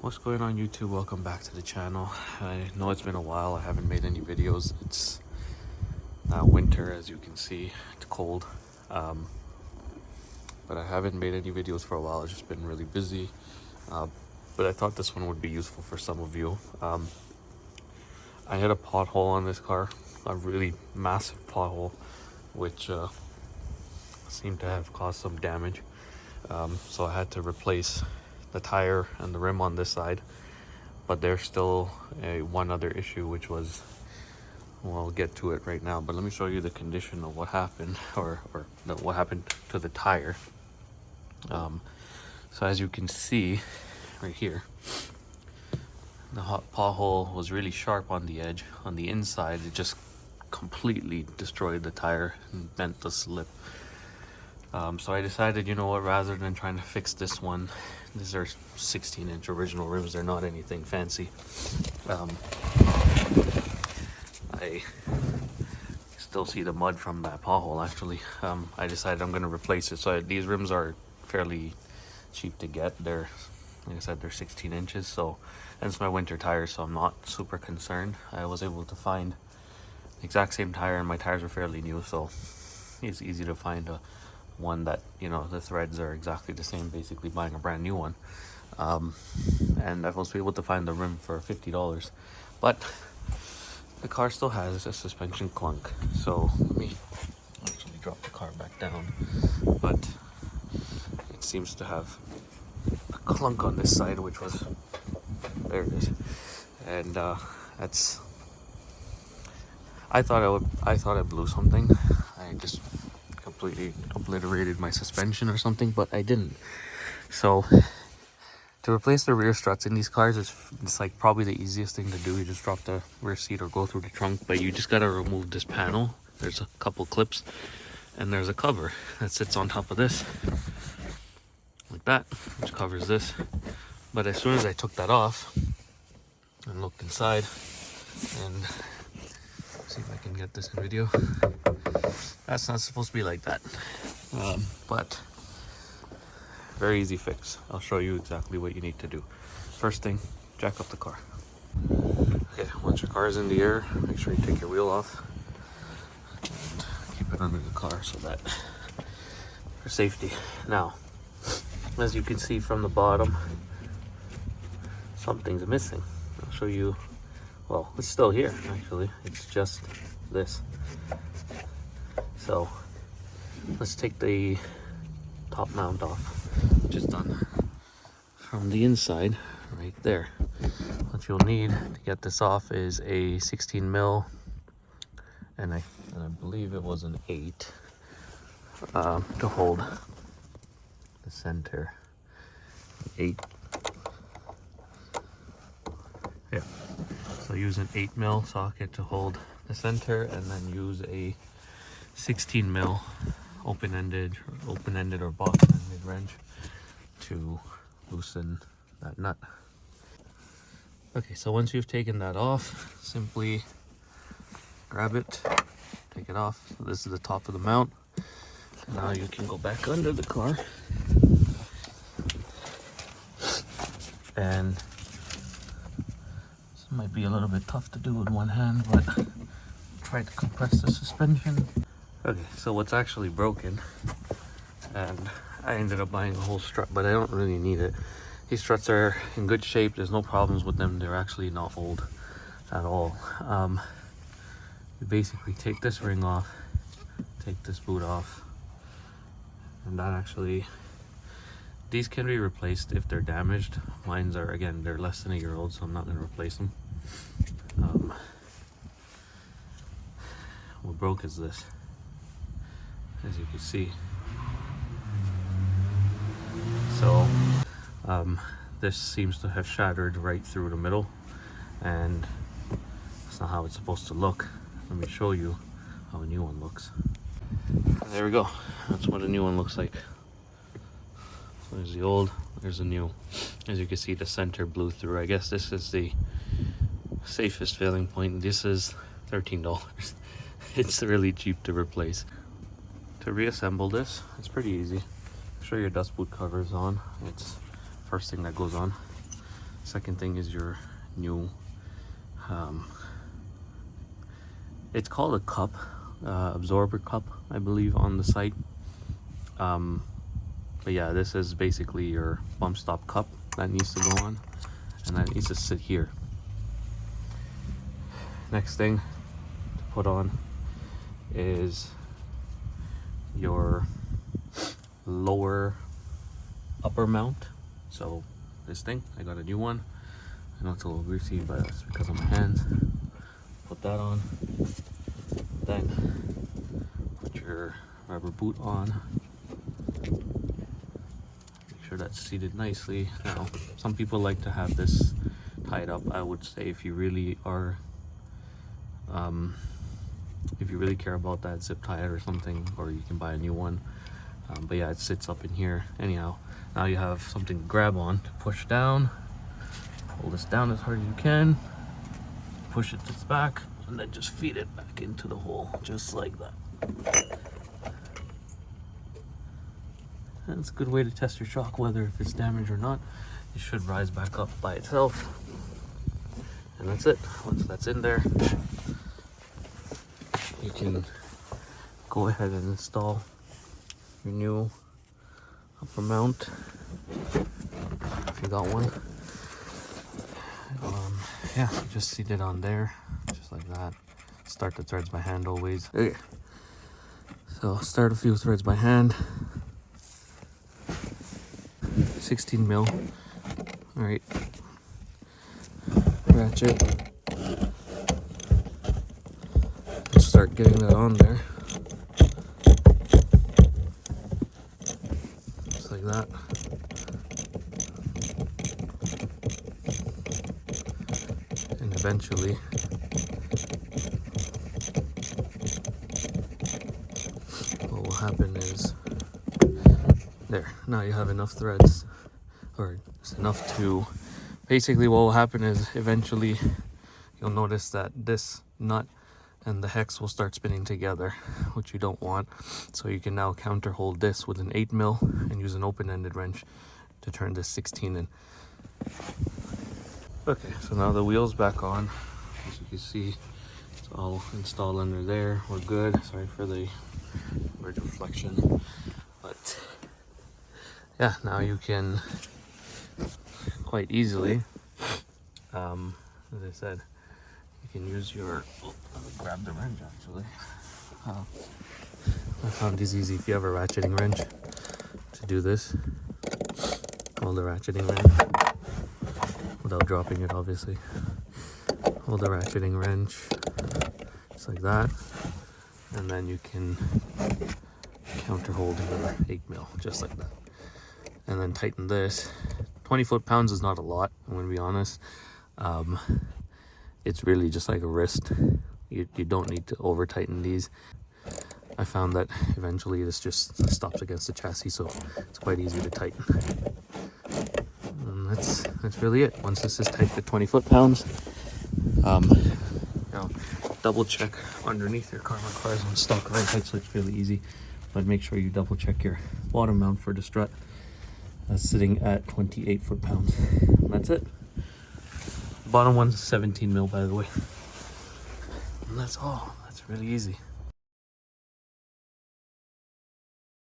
What's going on, YouTube? Welcome back to the channel. I know it's been a while. I haven't made any videos. It's now winter, as you can see. It's cold, but I haven't made any videos for a while. I've just been really busy, but I thought this one would be useful for some of you. I hit a pothole on this car, a really massive pothole, which seemed to have caused some damage, so I had to replace the tire and the rim on this side. But there's still one other issue, which was, well, I'll get to it right now, but let me show you the condition of what happened, or no, what happened to the tire. So as you can see right here, the hot pothole was really sharp on the edge. On the inside, it just completely destroyed the tire and bent the slip. So I decided, you know what, rather than trying to fix this one, these are 16-inch original rims, they're not anything fancy. I still see the mud from that pothole actually. I decided I'm going to replace it. So these rims are fairly cheap to get. They're, like I said, they're 16 inches, so, and it's my winter tires, so I'm not super concerned. I was able to find the exact same tire, and my tires are fairly new, so it's easy to find one that, you know, the threads are exactly the same, basically buying a brand new one. And I was able to find the rim for $50, but the car still has a suspension clunk. So let me actually drop the car back down, but it seems to have a clunk on this side, which was, there it is. And that's, I thought I blew something. I just completely obliterated my suspension or something, but I didn't. So to replace the rear struts in these cars, it's like probably the easiest thing to do. You just drop the rear seat or go through the trunk, but you just got to remove this panel. There's a couple clips and there's a cover that sits on top of this like that, which covers this. But as soon as I took that off and looked inside, and see if I can get this in video, that's not supposed to be like that, but very easy fix. I'll show you exactly what you need to do. First thing, jack up the car. Okay, once your car is in the air, make sure you take your wheel off and keep it under the car so that for safety. Now, as you can see from the bottom, something's missing. I'll show you. Well, it's still here actually. It's just this. So let's take the top mount off, which is done from the inside right there. What you'll need to get this off is a 16 mil, and I believe it was an 8 to hold the center. 8. Yeah. So use an 8 mil socket to hold the center, and then use a 16 mil open-ended or box-ended wrench to loosen that nut. Okay, so once you've taken that off, simply grab it, take it off. So this is the top of the mount. Now you can go back under the car, and this might be a little bit tough to do with one hand, but try to compress the suspension. Okay, so what's actually broken, and I ended up buying a whole strut, but I don't really need it. These struts are in good shape. There's no problems with them. They're actually not old at all. You basically take this ring off, take this boot off, and that actually, these can be replaced if they're damaged. Mine's are, again, they're less than a year old, so I'm not going to replace them. What broke is this, as you can see. So this seems to have shattered right through the middle, and that's not how it's supposed to look. Let me show you how a new one looks. There we go. That's what a new one looks like. So there's the old, there's the new. As you can see, the center blew through. I guess this is the safest failing point. This is $13. It's really cheap to replace. To reassemble this, it's pretty easy. Make sure your dust boot cover is on. It's first thing that goes on. Second thing is your new, it's called a cup, absorber cup, I believe, on the site. But yeah, this is basically your bump stop cup that needs to go on, and that needs to sit here. Next thing to put on is your lower upper mount. So this thing, I got a new one. I know it's a little greasy, but it's because of my hands. Put that on. Then put your rubber boot on. Make sure that's seated nicely. Now, some people like to have this tied up. I would say if you really are, if you really care about that, zip tie it or something, or you can buy a new one. But yeah, it sits up in here. Anyhow, now you have something to grab on to push down. Pull this down as hard as you can. Push it to its back, and then just feed it back into the hole, just like that. And it's a good way to test your shock, whether if it's damaged or not. It should rise back up by itself. And that's it. Once that's in there, you can go ahead and install your new upper mount, if you got one. Yeah, just seat it on there, just like that. Start the threads by hand always. Okay, so start a few threads by hand. 16 mil. All right, ratchet. Start getting that on there, just like that. And eventually what will happen is, there, now you have enough threads, or it's enough to, basically what will happen is eventually you'll notice that this nut and the hex will start spinning together, which you don't want. So you can now counter hold this with an 8 mil and use an open-ended wrench to turn this 16 in. Okay, so now the wheel's back on. As you can see, it's all installed under there. We're good. Sorry for the weird reflection. But yeah, now you can quite easily, as I said, you can use your, let me grab the wrench actually. I found this easy if you have a ratcheting wrench to do this. Hold the ratcheting wrench without dropping it, obviously. Hold the ratcheting wrench just like that, and then you can counter hold your 8 mil just like that, and then tighten this. 20 foot-pounds is not a lot, I'm gonna be honest. It's really just like a wrist. You don't need to over tighten these. I found that eventually this just stops against the chassis, so it's quite easy to tighten. And that's really it. Once this is tight to 20 foot-pounds, now double check underneath your car. My car is on stock right height, so it's really easy. But make sure you double check your bottom mount for the strut. That's sitting at 28 foot-pounds. And that's it. Bottom one's 17 mil, by the way. And that's all. That's really easy.